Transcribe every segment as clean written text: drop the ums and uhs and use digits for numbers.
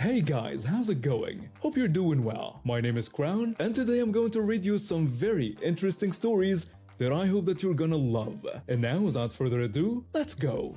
Hey guys, how's it going? Hope you're doing well. My name is Crown, and today I'm going to read you some very interesting stories that I hope that you're gonna love. And now, without further ado, let's go!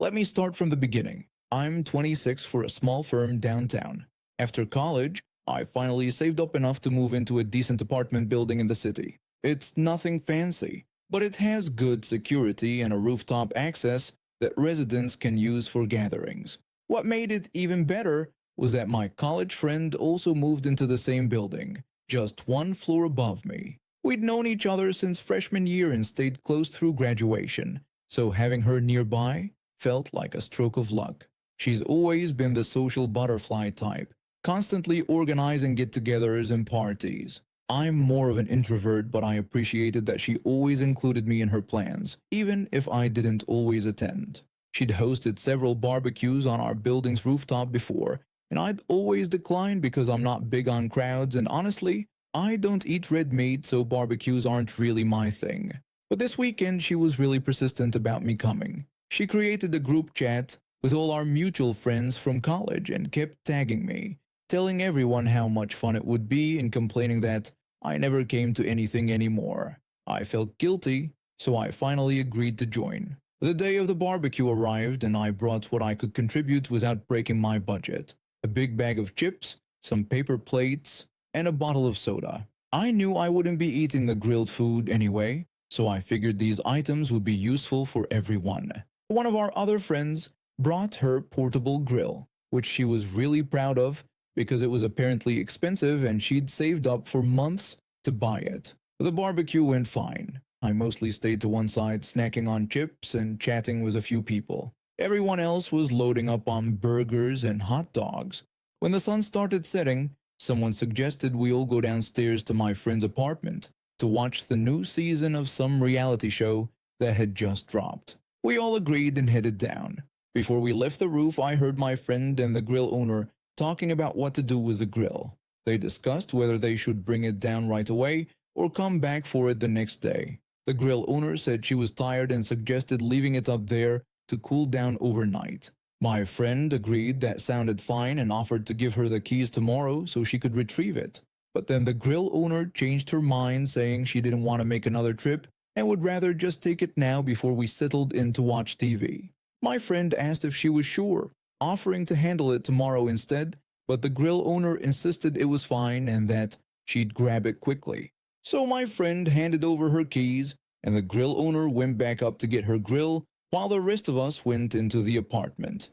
Let me start from the beginning. I'm 26 for a small firm downtown. After college, I finally saved up enough to move into a decent apartment building in the city. It's nothing fancy, but it has good security and a rooftop access that residents can use for gatherings. What made it even better was that my college friend also moved into the same building, just one floor above me. We'd known each other since freshman year and stayed close through graduation, so having her nearby felt like a stroke of luck. She's always been the social butterfly type, constantly organizing get-togethers and parties. I'm more of an introvert, but I appreciated that she always included me in her plans, even if I didn't always attend. She'd hosted several barbecues on our building's rooftop before, and I'd always declined because I'm not big on crowds, and honestly, I don't eat red meat, so barbecues aren't really my thing. But this weekend, she was really persistent about me coming. She created a group chat with all our mutual friends from college and kept tagging me, telling everyone how much fun it would be and complaining that I never came to anything anymore. I felt guilty, so I finally agreed to join. The day of the barbecue arrived and I brought what I could contribute without breaking my budget. A big bag of chips, some paper plates, and a bottle of soda. I knew I wouldn't be eating the grilled food anyway, so I figured these items would be useful for everyone. One of our other friends brought her portable grill, which she was really proud of because it was apparently expensive and she'd saved up for months to buy it. The barbecue went fine. I mostly stayed to one side snacking on chips and chatting with a few people. Everyone else was loading up on burgers and hot dogs. When the sun started setting, someone suggested we all go downstairs to my friend's apartment to watch the new season of some reality show that had just dropped. We all agreed and headed down. Before we left the roof, I heard my friend and the grill owner talking about what to do with the grill. They discussed whether they should bring it down right away or come back for it the next day. The grill owner said she was tired and suggested leaving it up there to cool down overnight. My friend agreed that sounded fine and offered to give her the keys tomorrow so she could retrieve it. But then the grill owner changed her mind, saying she didn't want to make another trip and would rather just take it now before we settled in to watch TV. My friend asked if she was sure, offering to handle it tomorrow instead, but the grill owner insisted it was fine and that she'd grab it quickly. So my friend handed over her keys, and the grill owner went back up to get her grill while the rest of us went into the apartment.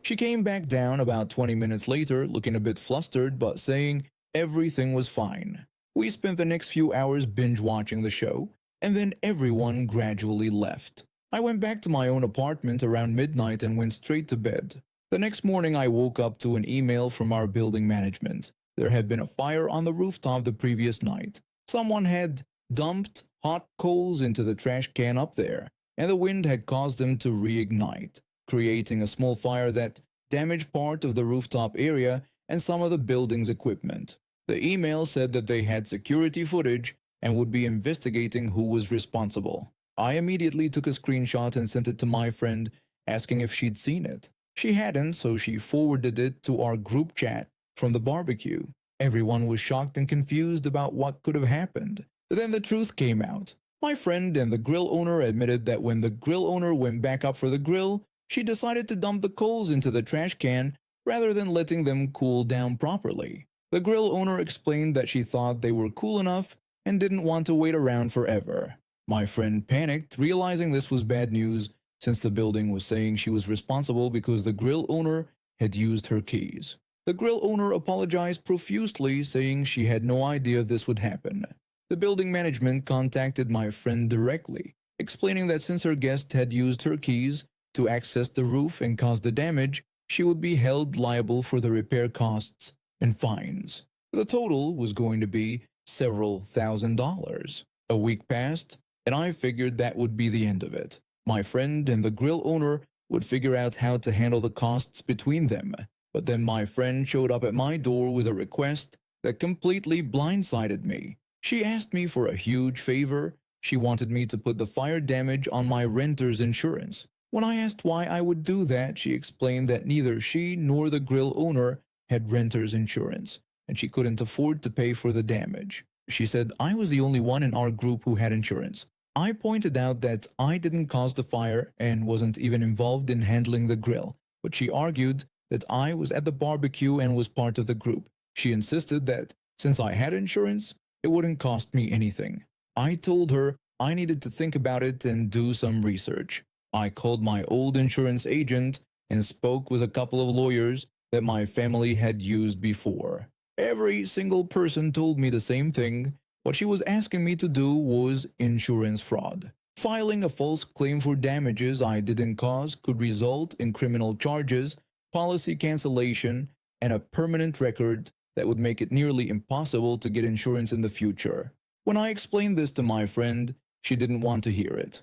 She came back down about 20 minutes later, looking a bit flustered but saying everything was fine. We spent the next few hours binge-watching the show, and then everyone gradually left. I went back to my own apartment around midnight and went straight to bed. The next morning I woke up to an email from our building management. There had been a fire on the rooftop the previous night. Someone had dumped hot coals into the trash can up there, and the wind had caused them to reignite, creating a small fire that damaged part of the rooftop area and some of the building's equipment. The email said that they had security footage and would be investigating who was responsible. I immediately took a screenshot and sent it to my friend, asking if she'd seen it. She hadn't, so she forwarded it to our group chat from the barbecue. Everyone was shocked and confused about what could have happened. Then the truth came out. My friend and the grill owner admitted that when the grill owner went back up for the grill, she decided to dump the coals into the trash can rather than letting them cool down properly. The grill owner explained that she thought they were cool enough and didn't want to wait around forever. My friend panicked, realizing this was bad news since the building was saying she was responsible because the grill owner had used her keys. The grill owner apologized profusely, saying she had no idea this would happen. The building management contacted my friend directly, explaining that since her guest had used her keys to access the roof and cause the damage, she would be held liable for the repair costs and fines. The total was going to be several $1,000s. A week passed, and I figured that would be the end of it. My friend and the grill owner would figure out how to handle the costs between them. But then my friend showed up at my door with a request that completely blindsided me. She asked me for a huge favor She wanted me to put the fire damage on my renter's insurance. When I asked why I would do that, she explained that neither she nor the grill owner had renter's insurance, and she couldn't afford to pay for the damage. She said I was the only one in our group who had insurance. I pointed out that I didn't cause the fire and wasn't even involved in handling the grill, but she argued that I was at the barbecue and was part of the group. She insisted that since I had insurance, it wouldn't cost me anything. I told her I needed to think about it and do some research. I called my old insurance agent and spoke with a couple of lawyers that my family had used before. Every single person told me the same thing. What she was asking me to do was insurance fraud. Filing a false claim for damages I didn't cause could result in criminal charges, policy cancellation, and a permanent record that would make it nearly impossible to get insurance in the future. When I explained this to my friend, she didn't want to hear it.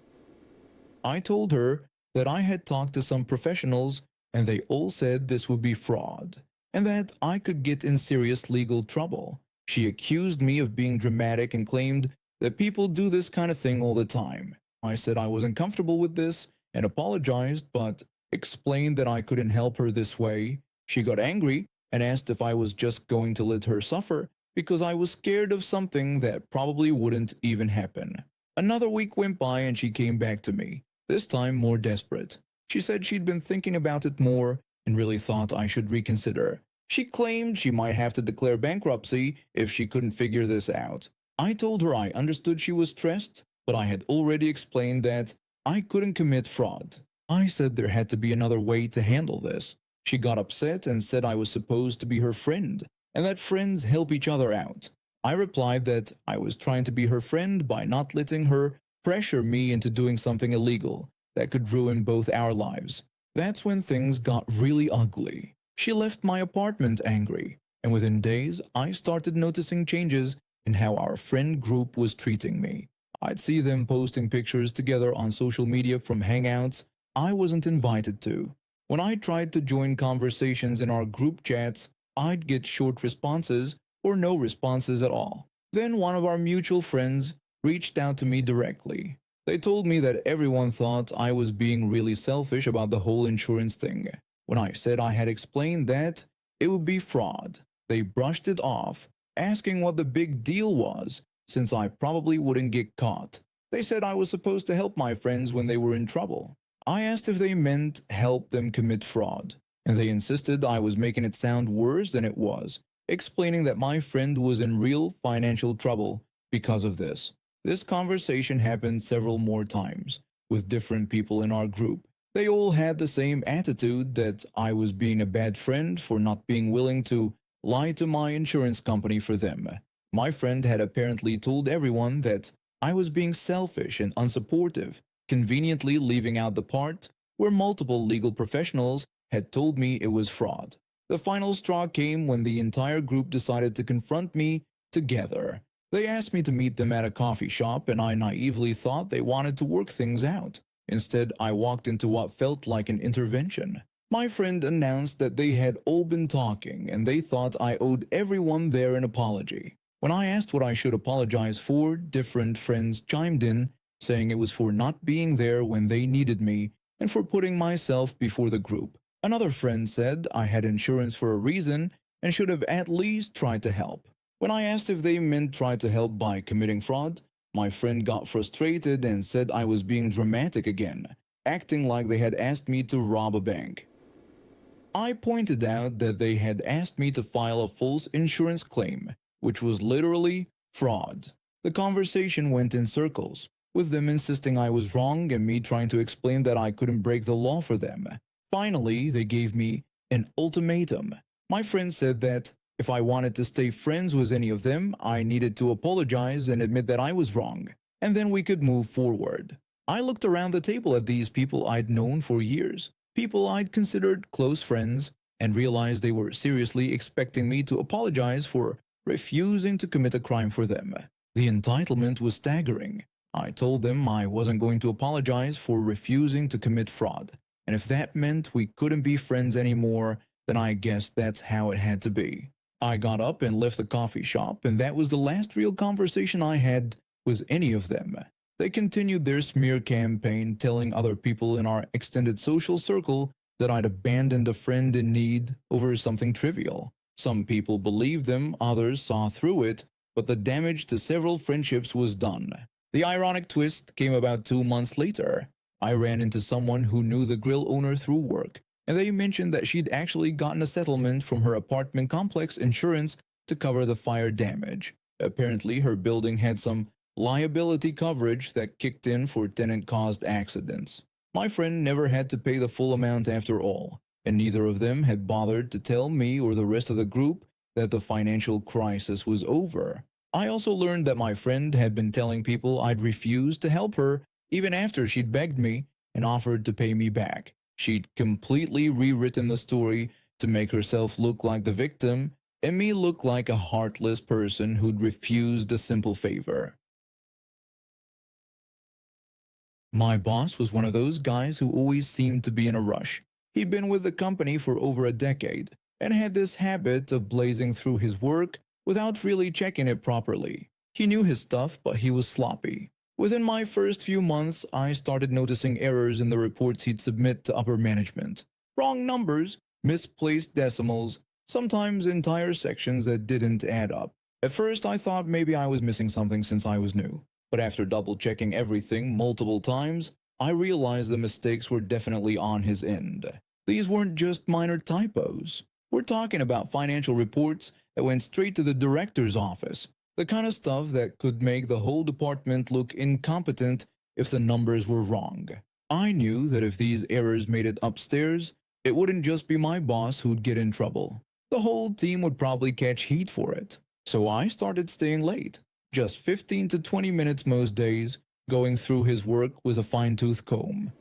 I told her that I had talked to some professionals and they all said this would be fraud and that I could get in serious legal trouble. She accused me of being dramatic and claimed that people do this kind of thing all the time. I said I wasn't comfortable with this and apologized, but explained that I couldn't help her this way. She got angry and asked if I was just going to let her suffer because I was scared of something that probably wouldn't even happen. Another week went by and she came back to me, this time more desperate. She said she'd been thinking about it more and really thought I should reconsider. She claimed she might have to declare bankruptcy if she couldn't figure this out. I told her I understood she was stressed, but I had already explained that I couldn't commit fraud. I said there had to be another way to handle this. She got upset and said I was supposed to be her friend and that friends help each other out. I replied that I was trying to be her friend by not letting her pressure me into doing something illegal that could ruin both our lives. That's when things got really ugly. She left my apartment angry, and within days I started noticing changes in how our friend group was treating me. I'd see them posting pictures together on social media from hangouts I wasn't invited to. When I tried to join conversations in our group chats, I'd get short responses or no responses at all. Then one of our mutual friends reached out to me directly. They told me that everyone thought I was being really selfish about the whole insurance thing. When I said I had explained that it would be fraud, they brushed it off, asking what the big deal was, since I probably wouldn't get caught. They said I was supposed to help my friends when they were in trouble. I asked if they meant help them commit fraud, and they insisted I was making it sound worse than it was, explaining that my friend was in real financial trouble because of this. This conversation happened several more times with different people in our group. They all had the same attitude that I was being a bad friend for not being willing to lie to my insurance company for them. My friend had apparently told everyone that I was being selfish and unsupportive, conveniently leaving out the part where multiple legal professionals had told me it was fraud. The final straw came when the entire group decided to confront me together. They asked me to meet them at a coffee shop, and I naively thought they wanted to work things out. Instead, I walked into what felt like an intervention. My friend announced that they had all been talking and they thought I owed everyone there an apology. When I asked what I should apologize for, different friends chimed in, saying it was for not being there when they needed me and for putting myself before the group. Another friend said I had insurance for a reason and should have at least tried to help. When I asked if they meant try to help by committing fraud, my friend got frustrated and said I was being dramatic again, acting like they had asked me to rob a bank. I pointed out that they had asked me to file a false insurance claim, which was literally fraud. The conversation went in circles, with them insisting I was wrong and me trying to explain that I couldn't break the law for them. Finally, they gave me an ultimatum. My friend said that if I wanted to stay friends with any of them, I needed to apologize and admit that I was wrong, and then we could move forward. I looked around the table at these people I'd known for years, people I'd considered close friends, and realized they were seriously expecting me to apologize for refusing to commit a crime for them. The entitlement was staggering. I told them I wasn't going to apologize for refusing to commit fraud, and if that meant we couldn't be friends anymore, then I guess that's how it had to be. I got up and left the coffee shop, and that was the last real conversation I had with any of them. They continued their smear campaign, telling other people in our extended social circle that I'd abandoned a friend in need over something trivial. Some people believed them, others saw through it, but the damage to several friendships was done. The ironic twist came about 2 months later. I ran into someone who knew the grill owner through work, and they mentioned that she'd actually gotten a settlement from her apartment complex insurance to cover the fire damage. Apparently, her building had some liability coverage that kicked in for tenant-caused accidents. My friend never had to pay the full amount after all, and neither of them had bothered to tell me or the rest of the group that the financial crisis was over. I also learned that my friend had been telling people I'd refused to help her even after she'd begged me and offered to pay me back. She'd completely rewritten the story to make herself look like the victim and me look like a heartless person who'd refused a simple favor. My boss was one of those guys who always seemed to be in a rush. He'd been with the company for over a decade and had this habit of blazing through his work without really checking it properly. He knew his stuff, but he was sloppy. Within my first few months, I started noticing errors in the reports he'd submit to upper management. Wrong numbers, misplaced decimals, sometimes entire sections that didn't add up. At first, I thought maybe I was missing something since I was new. But after double-checking everything multiple times, I realized the mistakes were definitely on his end. These weren't just minor typos. We're talking about financial reports that went straight to the director's office, the kind of stuff that could make the whole department look incompetent if the numbers were wrong. I knew that if these errors made it upstairs, it wouldn't just be my boss who'd get in trouble. The whole team would probably catch heat for it. So I started staying late. Just 15 to 20 minutes most days. Going through his work was a fine-tooth comb.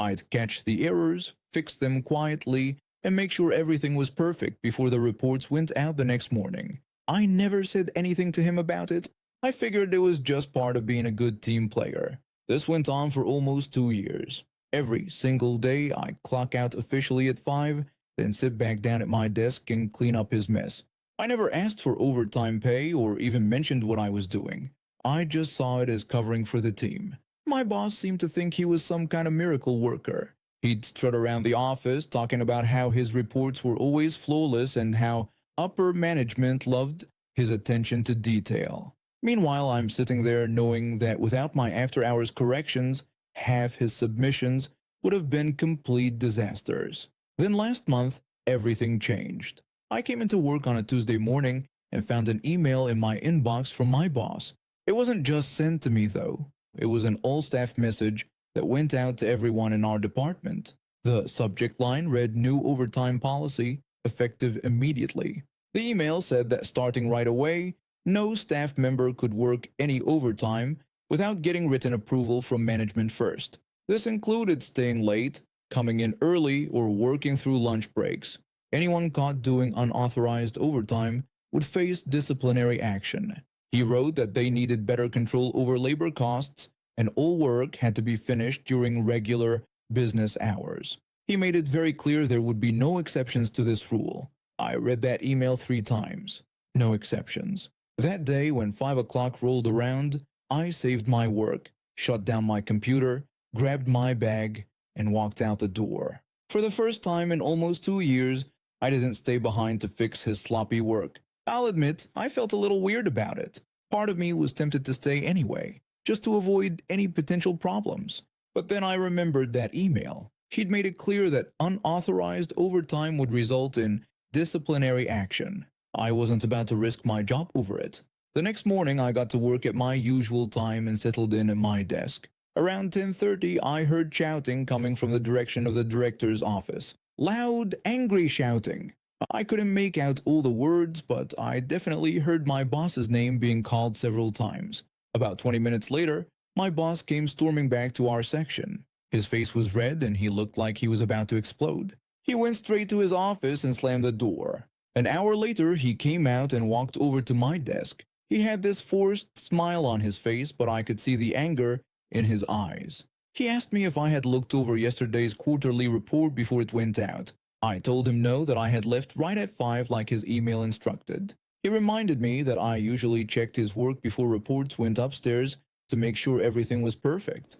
I'd catch the errors, fix them quietly, and make sure everything was perfect before the reports went out the next morning. I never said anything to him about it. I figured it was just part of being a good team player. This went on for almost 2 years. Every single day I'd clock out officially at 5, then sit back down at my desk and clean up his mess. I never asked for overtime pay or even mentioned what I was doing. I just saw it as covering for the team. My boss seemed to think he was some kind of miracle worker. He'd strut around the office talking about how his reports were always flawless and how upper management loved his attention to detail. Meanwhile, I'm sitting there knowing that without my after-hours corrections, half his submissions would have been complete disasters. Then last month, everything changed. I came into work on a Tuesday morning and found an email in my inbox from my boss. It wasn't just sent to me though. It was an all-staff message that went out to everyone in our department. The subject line read "New overtime policy, effective immediately." The email said that starting right away, no staff member could work any overtime without getting written approval from management first. This included staying late, coming in early, or working through lunch breaks. Anyone caught doing unauthorized overtime would face disciplinary action. He wrote that they needed better control over labor costs and all work had to be finished during regular business hours. He made it very clear there would be no exceptions to this rule. I read that email 3 times. No exceptions. That day when 5 o'clock rolled around, I saved my work, shut down my computer, grabbed my bag, and walked out the door. For the first time in almost 2 years, I didn't stay behind to fix his sloppy work. I'll admit, I felt a little weird about it. Part of me was tempted to stay anyway, just to avoid any potential problems. But then I remembered that email. He'd made it clear that unauthorized overtime would result in disciplinary action. I wasn't about to risk my job over it. The next morning, I got to work at my usual time and settled in at my desk. Around 10:30, I heard shouting coming from the direction of the director's office. Loud, angry shouting. I couldn't make out all the words, but I definitely heard my boss's name being called several times. About 20 minutes later, my boss came storming back to our section. His face was red and he looked like he was about to explode. He went straight to his office and slammed the door. An hour later, he came out and walked over to my desk. He had this forced smile on his face, but I could see the anger in his eyes. He asked me if I had looked over yesterday's quarterly report before it went out. I told him no, that I had left right at 5 like his email instructed. He reminded me that I usually checked his work before reports went upstairs to make sure everything was perfect.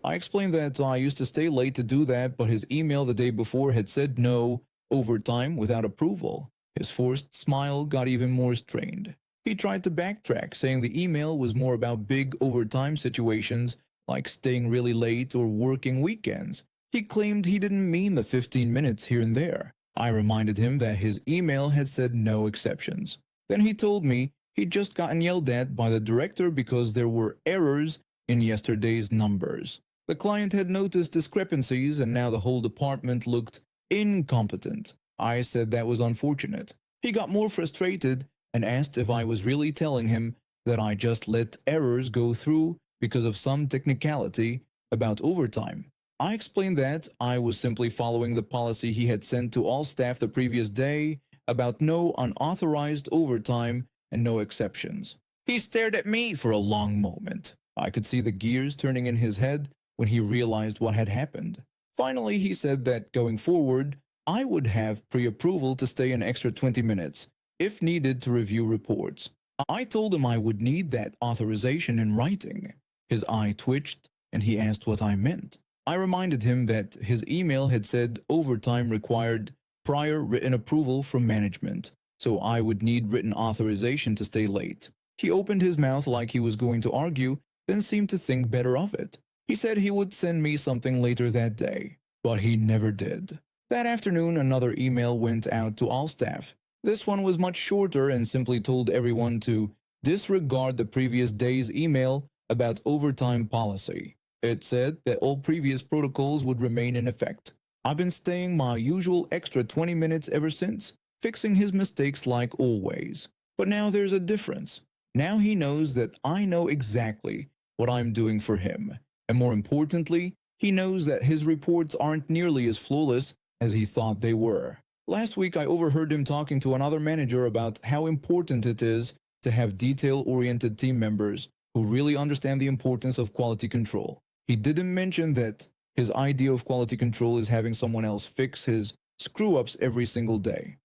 I explained that I used to stay late to do that, but his email the day before had said no overtime without approval. His forced smile got even more strained. He tried to backtrack, saying the email was more about big overtime situations like staying really late or working weekends. He claimed he didn't mean the 15 minutes here and there. I reminded him that his email had said no exceptions. Then he told me he'd just gotten yelled at by the director because there were errors in yesterday's numbers. The client had noticed discrepancies and now the whole department looked incompetent. I said that was unfortunate. He got more frustrated and asked if I was really telling him that I just let errors go through because of some technicality about overtime. I explained that I was simply following the policy he had sent to all staff the previous day about no unauthorized overtime and no exceptions. He stared at me for a long moment. I could see the gears turning in his head when he realized what had happened. Finally, he said that going forward, I would have pre-approval to stay an extra 20 minutes, if needed to review reports. I told him I would need that authorization in writing. His eye twitched, and he asked what I meant. I reminded him that his email had said overtime required prior written approval from management, so I would need written authorization to stay late. He opened his mouth like he was going to argue, then seemed to think better of it. He said he would send me something later that day, but he never did. That afternoon, another email went out to all staff. This one was much shorter and simply told everyone to disregard the previous day's email about overtime policy. It said that all previous protocols would remain in effect. I've been staying my usual extra 20 minutes ever since, fixing his mistakes like always. But now there's a difference. Now he knows that I know exactly what I'm doing for him. And more importantly, he knows that his reports aren't nearly as flawless as he thought they were. Last week, I overheard him talking to another manager about how important it is to have detail-oriented team members who really understand the importance of quality control. He didn't mention that his idea of quality control is having someone else fix his screw-ups every single day.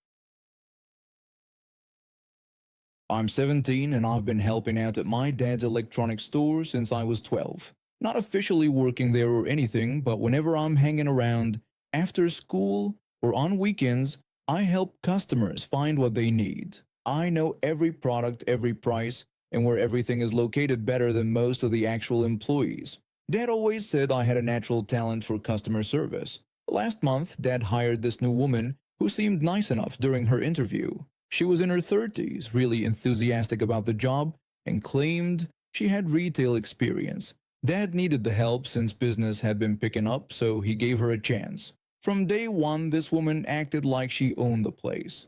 I'm 17 and I've been helping out at my dad's electronics store since I was 12. Not officially working there or anything, but whenever I'm hanging around after school or on weekends, I help customers find what they need. I know every product, every price, and where everything is located better than most of the actual employees. Dad always said I had a natural talent for customer service. Last month, Dad hired this new woman who seemed nice enough during her interview. She was in her 30s, really enthusiastic about the job, and claimed she had retail experience. Dad needed the help since business had been picking up, so he gave her a chance. From day one, this woman acted like she owned the place.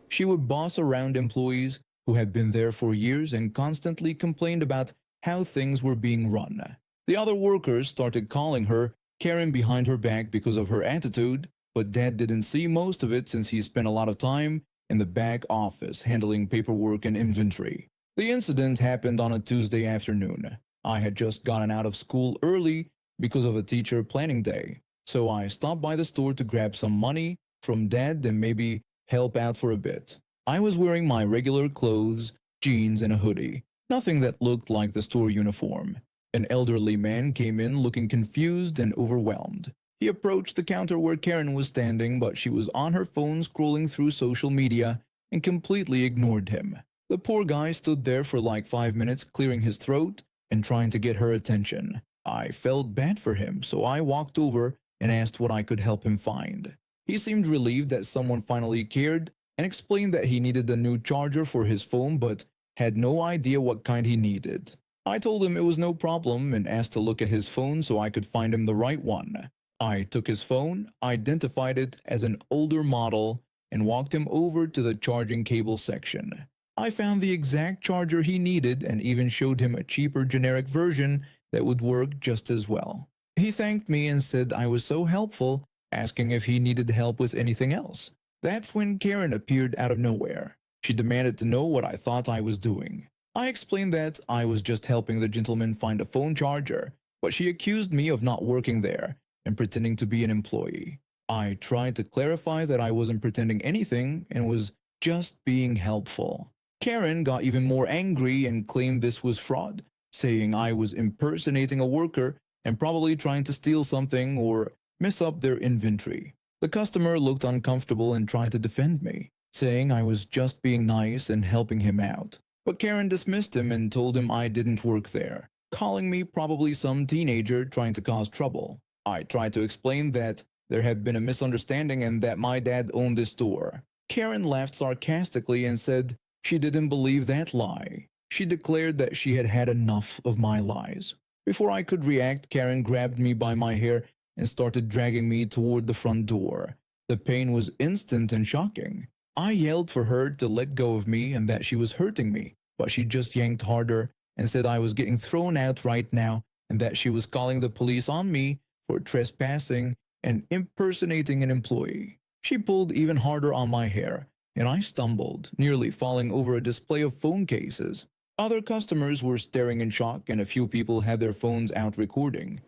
She would boss around employees who had been there for years and constantly complained about how things were being run. The other workers started calling her Karen behind her back because of her attitude, but Dad didn't see most of it since he spent a lot of time in the back office handling paperwork and inventory. The incident happened on a Tuesday afternoon. I had just gotten out of school early because of a teacher planning day, so I stopped by the store to grab some money from Dad and maybe help out for a bit. I was wearing my regular clothes, jeans and a hoodie, nothing that looked like the store uniform. An elderly man came in looking confused and overwhelmed. He approached the counter where Karen was standing, but she was on her phone scrolling through social media and completely ignored him. The poor guy stood there for like 5 minutes clearing his throat and trying to get her attention. I felt bad for him, so I walked over and asked what I could help him find. He seemed relieved that someone finally cared and explained that he needed a new charger for his phone but had no idea what kind he needed. I told him it was no problem and asked to look at his phone so I could find him the right one. I took his phone, identified it as an older model, and walked him over to the charging cable section. I found the exact charger he needed and even showed him a cheaper generic version that would work just as well. He thanked me and said I was so helpful, asking if he needed help with anything else. That's when Karen appeared out of nowhere. She demanded to know what I thought I was doing. I explained that I was just helping the gentleman find a phone charger, but she accused me of not working there and pretending to be an employee. I tried to clarify that I wasn't pretending anything and was just being helpful. Karen got even more angry and claimed this was fraud, saying I was impersonating a worker and probably trying to steal something or mess up their inventory. The customer looked uncomfortable and tried to defend me, saying I was just being nice and helping him out. But Karen dismissed him and told him I didn't work there, calling me probably some teenager trying to cause trouble. I tried to explain that there had been a misunderstanding and that my dad owned this store. Karen laughed sarcastically and said she didn't believe that lie. She declared that she had had enough of my lies. Before I could react, Karen grabbed me by my hair and started dragging me toward the front door. The pain was instant and shocking. I yelled for her to let go of me and that she was hurting me, but she just yanked harder and said I was getting thrown out right now and that she was calling the police on me for trespassing and impersonating an employee. She pulled even harder on my hair, and I stumbled, nearly falling over a display of phone cases. Other customers were staring in shock, and a few people had their phones out recording.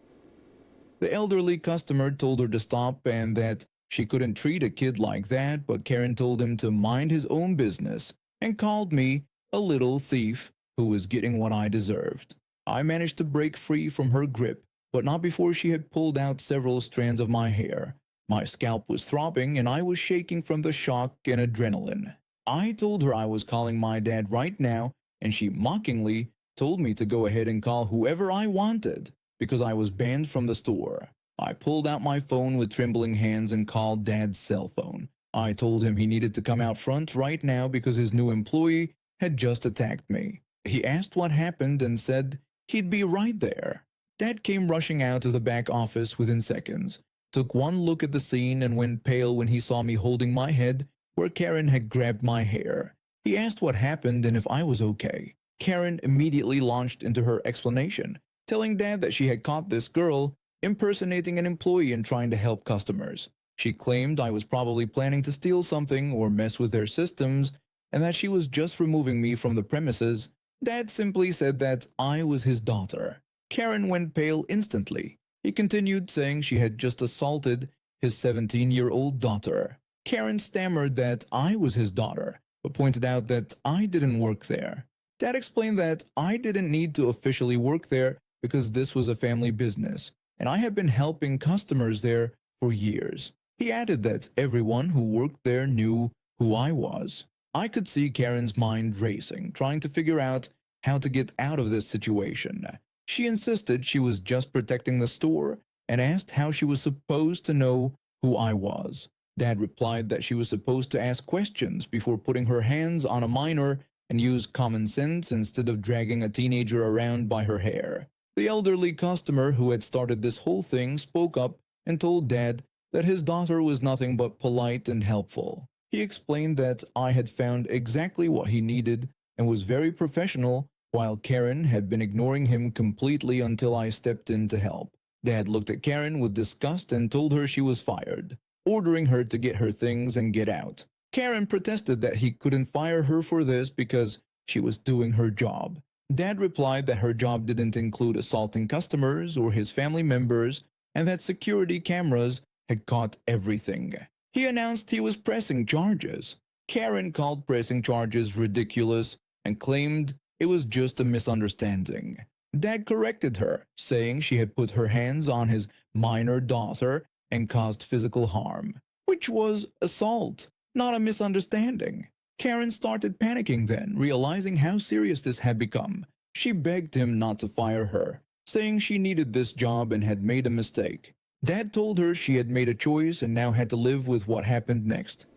The elderly customer told her to stop and that she couldn't treat a kid like that, but Karen told him to mind his own business and called me a little thief who was getting what I deserved. I managed to break free from her grip, but not before she had pulled out several strands of my hair. My scalp was throbbing and I was shaking from the shock and adrenaline. I told her I was calling my dad right now, and she mockingly told me to go ahead and call whoever I wanted because I was banned from the store. I pulled out my phone with trembling hands and called Dad's cell phone. I told him he needed to come out front right now because his new employee had just attacked me. He asked what happened and said he'd be right there. Dad came rushing out of the back office within seconds, took one look at the scene and went pale when he saw me holding my head where Karen had grabbed my hair. He asked what happened and if I was okay. Karen immediately launched into her explanation, telling Dad that she had caught this girl impersonating an employee and trying to help customers. She claimed I was probably planning to steal something or mess with their systems and that she was just removing me from the premises. Dad simply said that I was his daughter. Karen went pale instantly. He continued saying she had just assaulted his 17-year-old daughter. Karen stammered that I was his daughter, but pointed out that I didn't work there. Dad explained that I didn't need to officially work there because this was a family business, and I had been helping customers there for years. He added that everyone who worked there knew who I was. I could see Karen's mind racing, trying to figure out how to get out of this situation. She insisted she was just protecting the store and asked how she was supposed to know who I was. Dad replied that she was supposed to ask questions before putting her hands on a minor and use common sense instead of dragging a teenager around by her hair. The elderly customer who had started this whole thing spoke up and told Dad that his daughter was nothing but polite and helpful. He explained that I had found exactly what he needed and was very professional, while Karen had been ignoring him completely until I stepped in to help. Dad looked at Karen with disgust and told her she was fired, ordering her to get her things and get out. Karen protested that he couldn't fire her for this because she was doing her job. Dad replied that her job didn't include assaulting customers or his family members and that security cameras had caught everything. He announced he was pressing charges. Karen called pressing charges ridiculous and claimed it was just a misunderstanding. Dad corrected her, saying she had put her hands on his minor daughter and caused physical harm, which was assault, not a misunderstanding. Karen started panicking then, realizing how serious this had become. She begged him not to fire her, saying she needed this job and had made a mistake. Dad told her she had made a choice and now had to live with what happened next.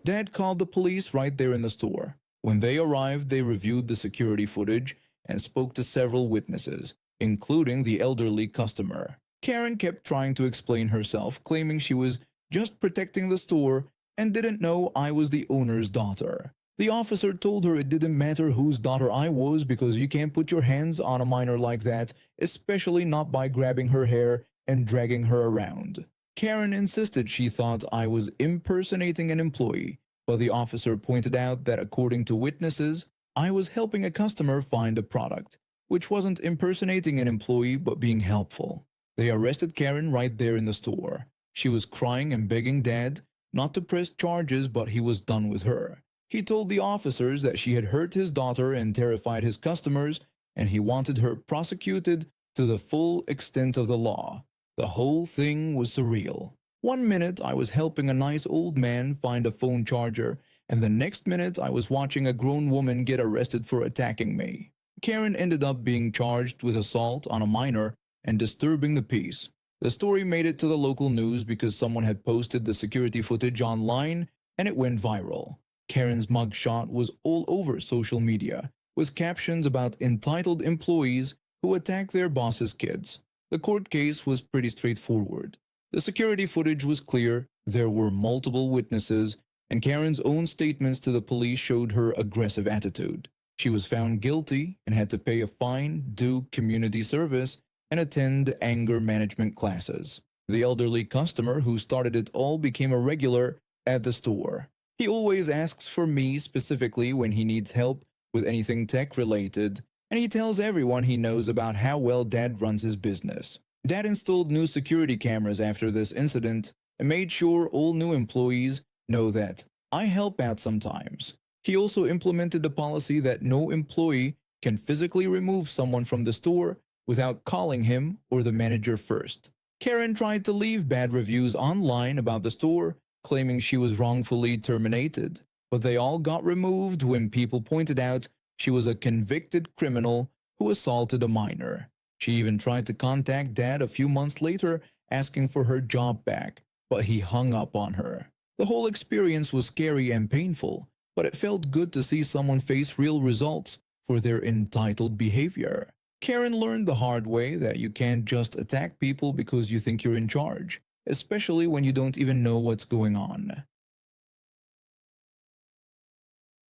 Dad called the police right there in the store. When they arrived, they reviewed the security footage and spoke to several witnesses, including the elderly customer. Karen kept trying to explain herself, claiming she was just protecting the store and didn't know I was the owner's daughter. The officer told her it didn't matter whose daughter I was because you can't put your hands on a minor like that, especially not by grabbing her hair and dragging her around. Karen insisted she thought I was impersonating an employee, but the officer pointed out that according to witnesses, I was helping a customer find a product, which wasn't impersonating an employee but being helpful. They arrested Karen right there in the store. She was crying and begging Dad not to press charges, but he was done with her. He told the officers that she had hurt his daughter and terrified his customers and he wanted her prosecuted to the full extent of the law. The whole thing was surreal. One minute I was helping a nice old man find a phone charger, and the next minute I was watching a grown woman get arrested for attacking me. Karen ended up being charged with assault on a minor and disturbing the peace. The story made it to the local news because someone had posted the security footage online and it went viral. Karen's mugshot was all over social media, with captions about entitled employees who attack their boss's kids. The court case was pretty straightforward. The security footage was clear, there were multiple witnesses, and Karen's own statements to the police showed her aggressive attitude. She was found guilty and had to pay a fine, do community service, and attend anger management classes. The elderly customer who started it all became a regular at the store. He always asks for me specifically when he needs help with anything tech-related, and he tells everyone he knows about how well Dad runs his business. Dad installed new security cameras after this incident and made sure all new employees know that I help out sometimes. He also implemented a policy that no employee can physically remove someone from the store without calling him or the manager first. Karen tried to leave bad reviews online about the store, claiming she was wrongfully terminated, but they all got removed when people pointed out she was a convicted criminal who assaulted a minor. She even tried to contact Dad a few months later asking for her job back, but he hung up on her. The whole experience was scary and painful, but it felt good to see someone face real results for their entitled behavior. Karen learned the hard way that you can't just attack people because you think you're in charge, especially when you don't even know what's going on.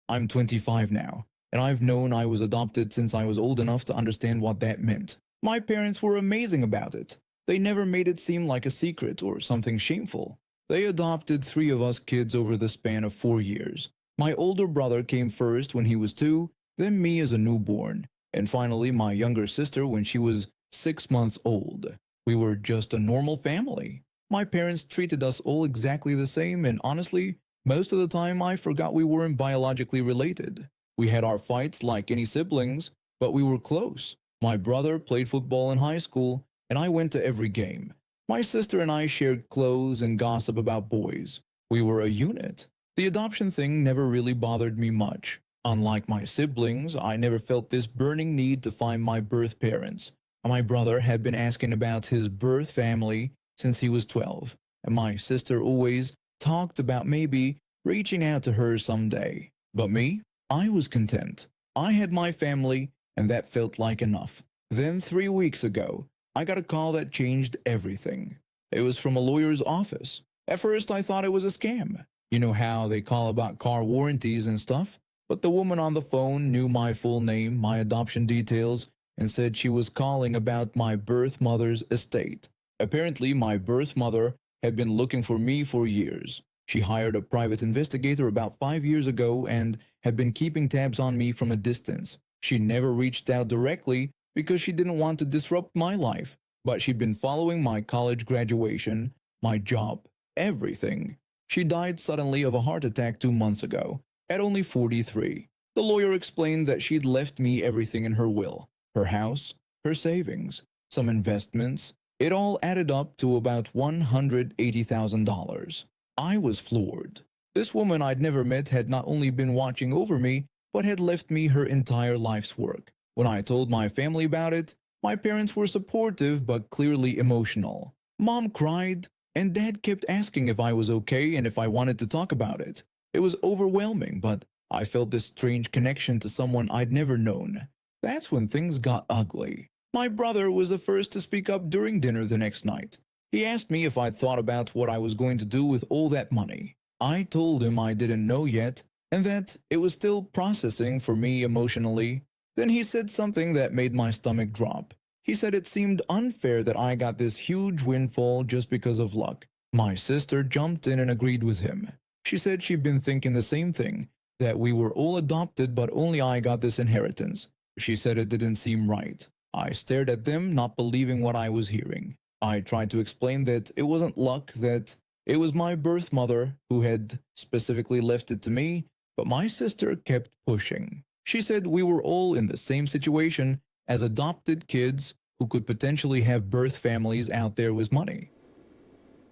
I'm 25 now, and I've known I was adopted since I was old enough to understand what that meant. My parents were amazing about it. They never made it seem like a secret or something shameful. They adopted 3 of us kids over the span of 4 years. My older brother came first when he was 2, then me as a newborn, and finally my younger sister when she was 6 months old. We were just a normal family. My parents treated us all exactly the same, and honestly, most of the time I forgot we weren't biologically related. We had our fights like any siblings, but we were close. My brother played football in high school, and I went to every game. My sister and I shared clothes and gossip about boys. We were a unit. The adoption thing never really bothered me much. Unlike my siblings, I never felt this burning need to find my birth parents. My brother had been asking about his birth family since he was 12, and my sister always talked about maybe reaching out to her someday. But me, I was content. I had my family, and that felt like enough. Then 3 weeks ago, I got a call that changed everything. It was from a lawyer's office. At first, I thought it was a scam. You know how they call about car warranties and stuff? But the woman on the phone knew my full name, my adoption details, and said she was calling about my birth mother's estate. Apparently, my birth mother had been looking for me for years. She hired a private investigator about 5 years ago and had been keeping tabs on me from a distance. She never reached out directly because she didn't want to disrupt my life, but she'd been following my college graduation, my job, everything. She died suddenly of a heart attack 2 months ago, at only 43. The lawyer explained that she'd left me everything in her will, her house, her savings, some investments. It all added up to about $180,000. I was floored. This woman I'd never met had not only been watching over me, but had left me her entire life's work. When I told my family about it, my parents were supportive but clearly emotional. Mom cried, and Dad kept asking if I was okay and if I wanted to talk about it. It was overwhelming, but I felt this strange connection to someone I'd never known. That's when things got ugly. My brother was the first to speak up during dinner the next night. He asked me if I'd thought about what I was going to do with all that money. I told him I didn't know yet, and that it was still processing for me emotionally. Then he said something that made my stomach drop. He said it seemed unfair that I got this huge windfall just because of luck. My sister jumped in and agreed with him. She said she'd been thinking the same thing, that we were all adopted but only I got this inheritance. She said it didn't seem right. I stared at them, not believing what I was hearing. I tried to explain that it wasn't luck, that it was my birth mother who had specifically left it to me, but my sister kept pushing. She said we were all in the same situation as adopted kids who could potentially have birth families out there with money.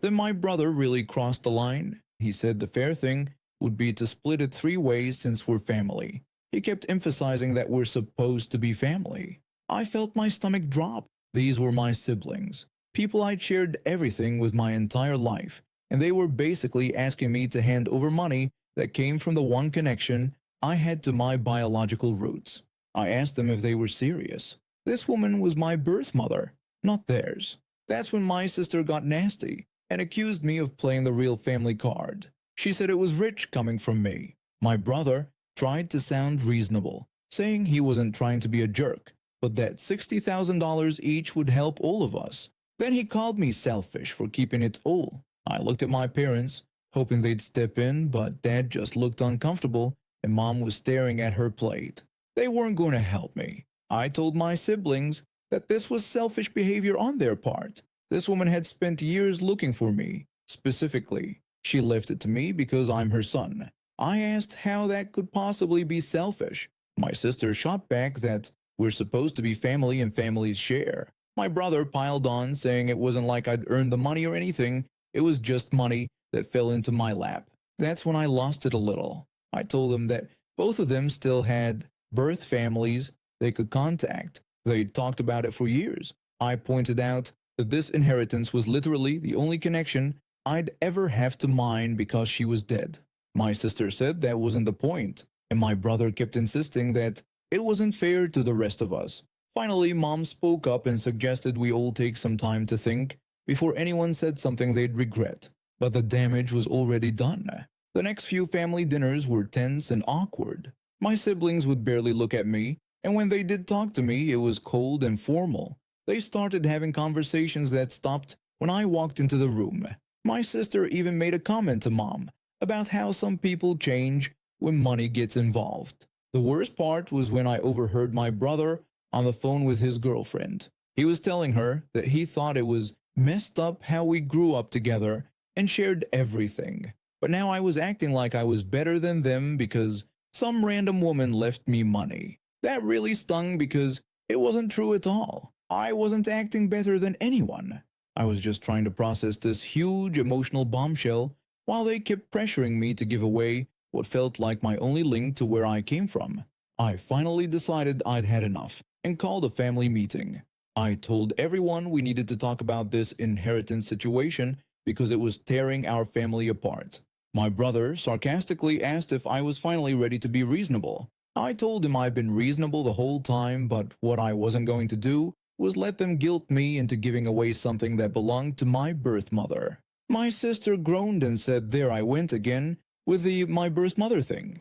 Then my brother really crossed the line. He said the fair thing would be to split it 3 ways since we're family. He kept emphasizing that we're supposed to be family. I felt my stomach drop. These were my siblings, people I'd shared everything with my entire life, and they were basically asking me to hand over money that came from the one connection I had to my biological roots. I asked them if they were serious. This woman was my birth mother, not theirs. That's when my sister got nasty and accused me of playing the real family card. She said it was rich coming from me. My brother tried to sound reasonable, saying he wasn't trying to be a jerk, but that $60,000 each would help all of us. Then he called me selfish for keeping it all. I looked at my parents, hoping they'd step in, but Dad just looked uncomfortable and Mom was staring at her plate. They weren't going to help me. I told my siblings that this was selfish behavior on their part. This woman had spent years looking for me. Specifically, she left it to me because I'm her son. I asked how that could possibly be selfish. My sister shot back that we're supposed to be family and families share. My brother piled on, saying it wasn't like I'd earned the money or anything. It was just money that fell into my lap. That's when I lost it a little. I told them that both of them still had birth families they could contact. They'd talked about it for years. I pointed out that this inheritance was literally the only connection I'd ever have to mine because she was dead. My sister said that wasn't the point, and my brother kept insisting that it wasn't fair to the rest of us. Finally, Mom spoke up and suggested we all take some time to think before anyone said something they'd regret. But the damage was already done. The next few family dinners were tense and awkward. My siblings would barely look at me, and when they did talk to me, it was cold and formal. They started having conversations that stopped when I walked into the room. My sister even made a comment to Mom about how some people change when money gets involved. The worst part was when I overheard my brother on the phone with his girlfriend. He was telling her that he thought it was messed up how we grew up together and shared everything. But now I was acting like I was better than them because some random woman left me money. That really stung because it wasn't true at all. I wasn't acting better than anyone. I was just trying to process this huge emotional bombshell while they kept pressuring me to give away what felt like my only link to where I came from. I finally decided I'd had enough and called a family meeting. I told everyone we needed to talk about this inheritance situation because it was tearing our family apart. My brother sarcastically asked if I was finally ready to be reasonable. I told him I'd been reasonable the whole time, but what I wasn't going to do was let them guilt me into giving away something that belonged to my birth mother. My sister groaned and said there I went again with the my birth mother thing.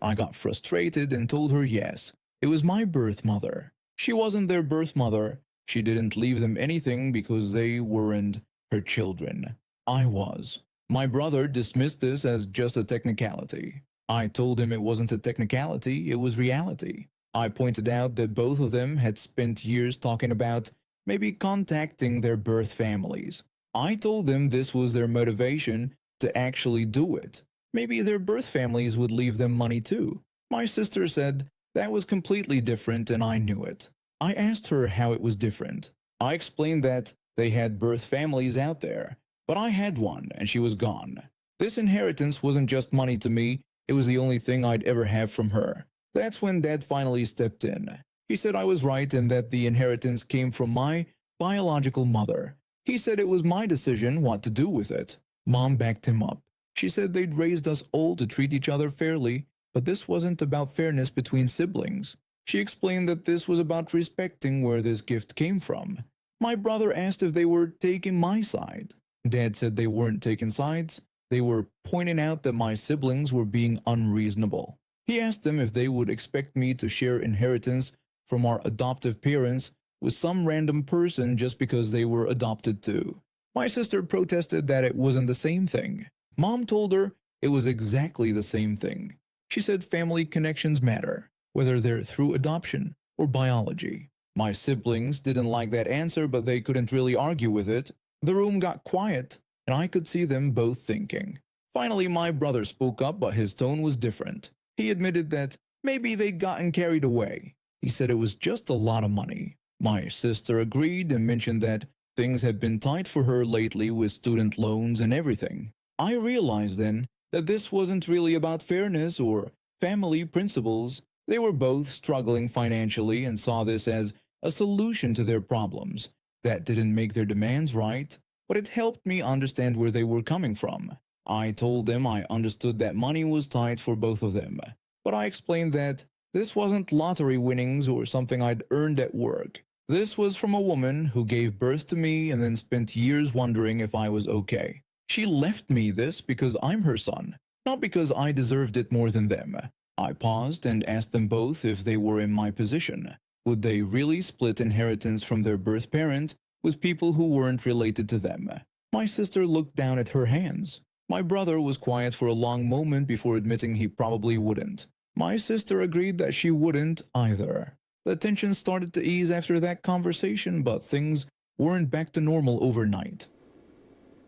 I got frustrated and told her yes, it was my birth mother. She wasn't their birth mother. She didn't leave them anything because they weren't her children. I was. My brother dismissed this as just a technicality. I told him it wasn't a technicality, it was reality. I pointed out that both of them had spent years talking about maybe contacting their birth families. I told them this was their motivation to actually do it. Maybe their birth families would leave them money too. My sister said that was completely different and I knew it. I asked her how it was different. I explained that they had birth families out there, but I had one and she was gone. This inheritance wasn't just money to me, it was the only thing I'd ever have from her. That's when Dad finally stepped in. He said I was right and that the inheritance came from my biological mother. He said it was my decision what to do with it. Mom backed him up. She said they'd raised us all to treat each other fairly, but this wasn't about fairness between siblings. She explained that this was about respecting where this gift came from. My brother asked if they were taking my side. Dad said they weren't taking sides. They were pointing out that my siblings were being unreasonable. He asked them if they would expect me to share inheritance from our adoptive parents with some random person just because they were adopted too. My sister protested that it wasn't the same thing. Mom told her it was exactly the same thing. She said family connections matter, whether they're through adoption or biology. My siblings didn't like that answer, but they couldn't really argue with it. The room got quiet, and I could see them both thinking. Finally, my brother spoke up, but his tone was different. He admitted that maybe they'd gotten carried away. He said it was just a lot of money. My sister agreed and mentioned that things had been tight for her lately with student loans and everything. I realized then that this wasn't really about fairness or family principles. They were both struggling financially and saw this as a solution to their problems. That didn't make their demands right, but it helped me understand where they were coming from. I told them I understood that money was tight for both of them, but I explained that this wasn't lottery winnings or something I'd earned at work. This was from a woman who gave birth to me and then spent years wondering if I was okay. She left me this because I'm her son, not because I deserved it more than them. I paused and asked them both if they were in my position. Would they really split inheritance from their birth parent with people who weren't related to them? My sister looked down at her hands. My brother was quiet for a long moment before admitting he probably wouldn't. My sister agreed that she wouldn't either. The tension started to ease after that conversation, but things weren't back to normal overnight.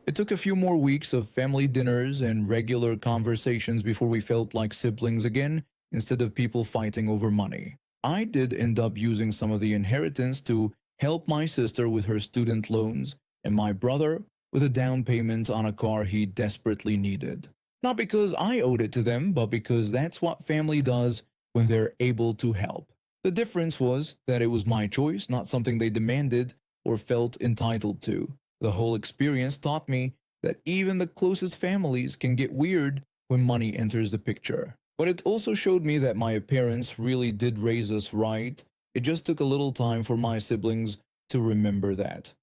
It took a few more weeks of family dinners and regular conversations before we felt like siblings again instead of people fighting over money. I did end up using some of the inheritance to help my sister with her student loans and my brother with a down payment on a car he desperately needed. Not because I owed it to them, but because that's what family does when they're able to help. The difference was that it was my choice, not something they demanded or felt entitled to. The whole experience taught me that even the closest families can get weird when money enters the picture. But it also showed me that my parents really did raise us right. It just took a little time for my siblings to remember that.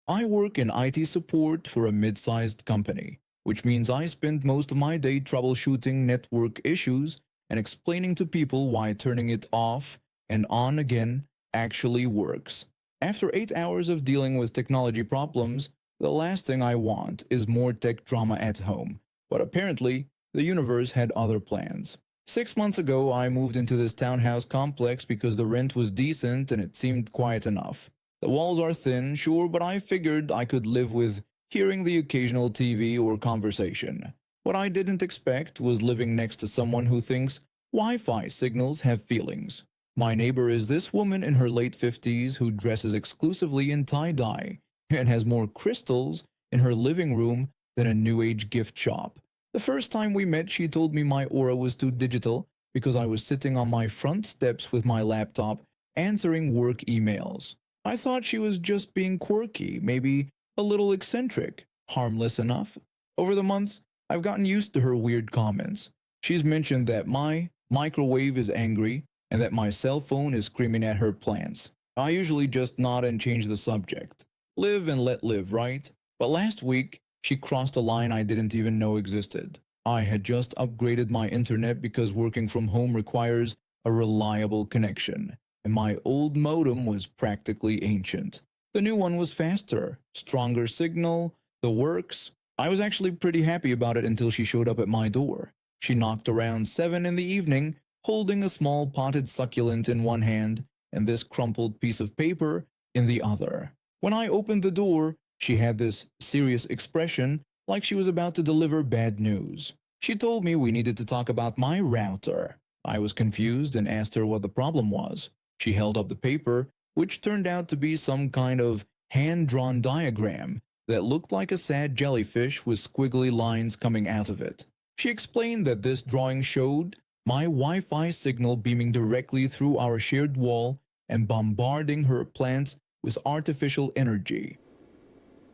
I work in IT support for a mid-sized company, which means I spend most of my day troubleshooting network issues and explaining to people why turning it off and on again actually works. After 8 hours of dealing with technology problems, the last thing I want is more tech drama at home. But apparently, the universe had other plans. 6 months ago, I moved into this townhouse complex because the rent was decent and it seemed quiet enough. The walls are thin, sure, but I figured I could live with hearing the occasional TV or conversation. What I didn't expect was living next to someone who thinks Wi-Fi signals have feelings. My neighbor is this woman in her late 50s who dresses exclusively in tie-dye and has more crystals in her living room than a New Age gift shop. The first time we met, she told me my aura was too digital because I was sitting on my front steps with my laptop answering work emails. I thought she was just being quirky, maybe a little eccentric, harmless enough. Over the months, I've gotten used to her weird comments. She's mentioned that my microwave is angry and that my cell phone is screaming at her plants. I usually just nod and change the subject. Live and let live, right? But last week, she crossed a line I didn't even know existed. I had just upgraded my internet because working from home requires a reliable connection, and my old modem was practically ancient. The new one was faster, stronger signal, the works. I was actually pretty happy about it until she showed up at my door. She knocked around 7 in the evening, holding a small potted succulent in one hand and this crumpled piece of paper in the other. When I opened the door, she had this serious expression like she was about to deliver bad news. She told me we needed to talk about my router. I was confused and asked her what the problem was. She held up the paper, which turned out to be some kind of hand-drawn diagram that looked like a sad jellyfish with squiggly lines coming out of it. She explained that this drawing showed my Wi-Fi signal beaming directly through our shared wall and bombarding her plants with artificial energy.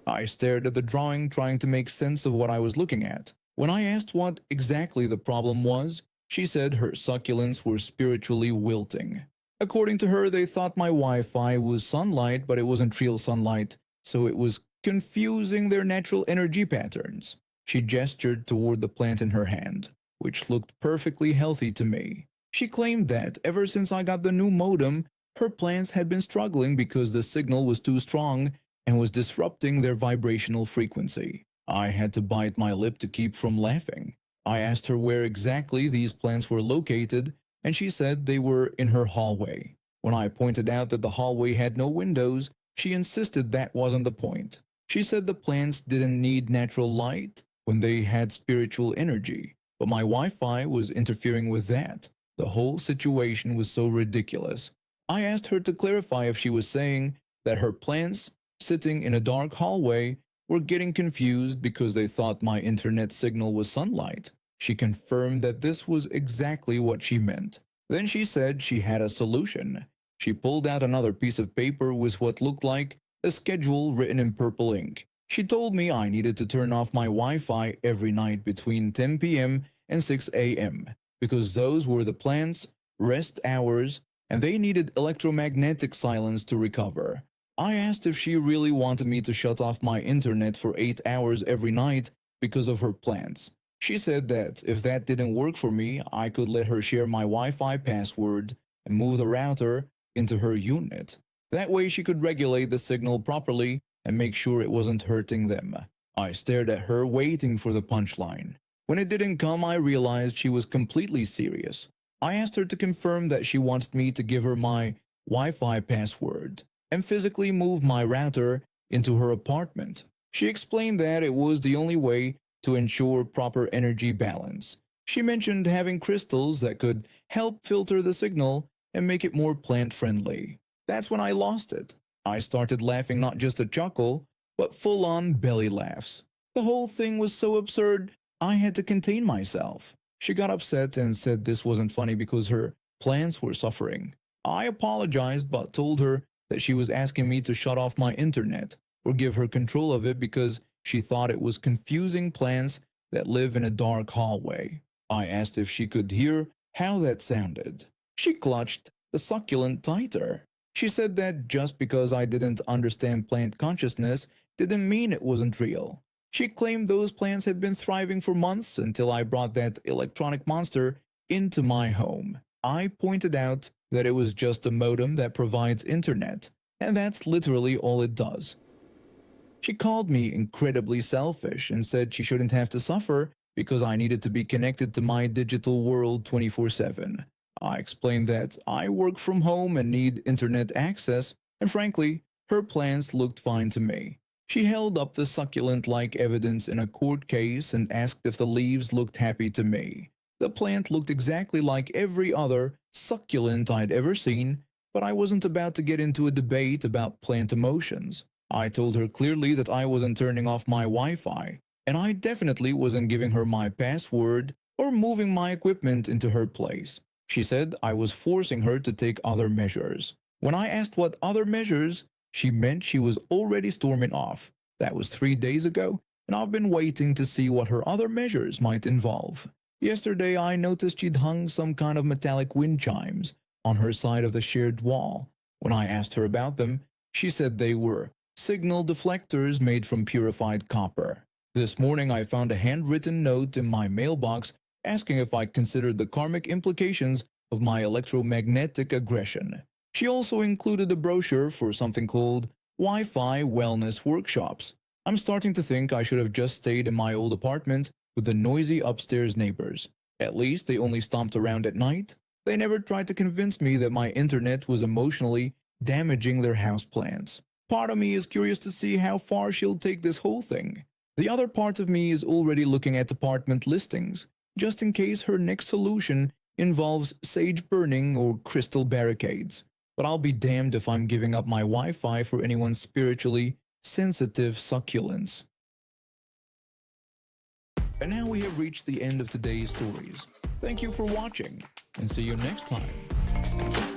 I stared at the drawing, trying to make sense of what I was looking at. When I asked what exactly the problem was, she said her succulents were spiritually wilting. According to her, they thought my Wi-Fi was sunlight, but it wasn't real sunlight, so it was confusing their natural energy patterns. She gestured toward the plant in her hand, which looked perfectly healthy to me. She claimed that ever since I got the new modem, her plants had been struggling because the signal was too strong and was disrupting their vibrational frequency. I had to bite my lip to keep from laughing. I asked her where exactly these plants were located, and she said they were in her hallway. When I pointed out that the hallway had no windows, she insisted that wasn't the point. She said the plants didn't need natural light when they had spiritual energy, but my Wi-Fi was interfering with that. The whole situation was so ridiculous. I asked her to clarify if she was saying that her plants sitting in a dark hallway were getting confused because they thought my internet signal was sunlight. She confirmed that this was exactly what she meant. Then she said she had a solution. She pulled out another piece of paper with what looked like a schedule written in purple ink. She told me I needed to turn off my Wi-Fi every night between 10 p.m. and 6 a.m. because those were the plant's rest hours and they needed electromagnetic silence to recover. I asked if she really wanted me to shut off my internet for 8 hours every night because of her plants. She said that if that didn't work for me, I could let her share my Wi-Fi password and move the router into her unit. That way she could regulate the signal properly and make sure it wasn't hurting them. I stared at her waiting for the punchline. When it didn't come, I realized she was completely serious. I asked her to confirm that she wanted me to give her my Wi-Fi password and physically move my router into her apartment. She explained that it was the only way to ensure proper energy balance. She mentioned having crystals that could help filter the signal and make it more plant-friendly. That's when I lost it. I started laughing, not just a chuckle, but full-on belly laughs. The whole thing was so absurd, I had to contain myself. She got upset and said this wasn't funny because her plants were suffering. I apologized but told her that she was asking me to shut off my internet or give her control of it because she thought it was confusing plants that live in a dark hallway. I asked if she could hear how that sounded. She clutched the succulent tighter. She said that just because I didn't understand plant consciousness didn't mean it wasn't real. She claimed those plants had been thriving for months until I brought that electronic monster into my home. I pointed out that it was just a modem that provides internet, and that's literally all it does. She called me incredibly selfish and said she shouldn't have to suffer because I needed to be connected to my digital world 24/7. I explained that I work from home and need internet access, and frankly, her plans looked fine to me. She held up the succulent-like evidence in a court case and asked if the leaves looked happy to me. The plant looked exactly like every other succulent I'd ever seen, but I wasn't about to get into a debate about plant emotions. I told her clearly that I wasn't turning off my Wi-Fi, and I definitely wasn't giving her my password or moving my equipment into her place. She said I was forcing her to take other measures. When I asked what other measures, she meant she was already storming off. That was 3 days ago, and I've been waiting to see what her other measures might involve. Yesterday I noticed she'd hung some kind of metallic wind chimes on her side of the shared wall. When I asked her about them, she said they were signal deflectors made from purified copper. This morning I found a handwritten note in my mailbox asking if I considered the karmic implications of my electromagnetic aggression. She also included a brochure for something called Wi-Fi Wellness Workshops. I'm starting to think I should have just stayed in my old apartment with the noisy upstairs neighbors. At least they only stomped around at night. They never tried to convince me that my internet was emotionally damaging their houseplants. Part of me is curious to see how far she'll take this whole thing. The other part of me is already looking at apartment listings, just in case her next solution involves sage burning or crystal barricades. But I'll be damned if I'm giving up my Wi-Fi for anyone's spiritually sensitive succulents. And now we have reached the end of today's stories. Thank you for watching, and see you next time.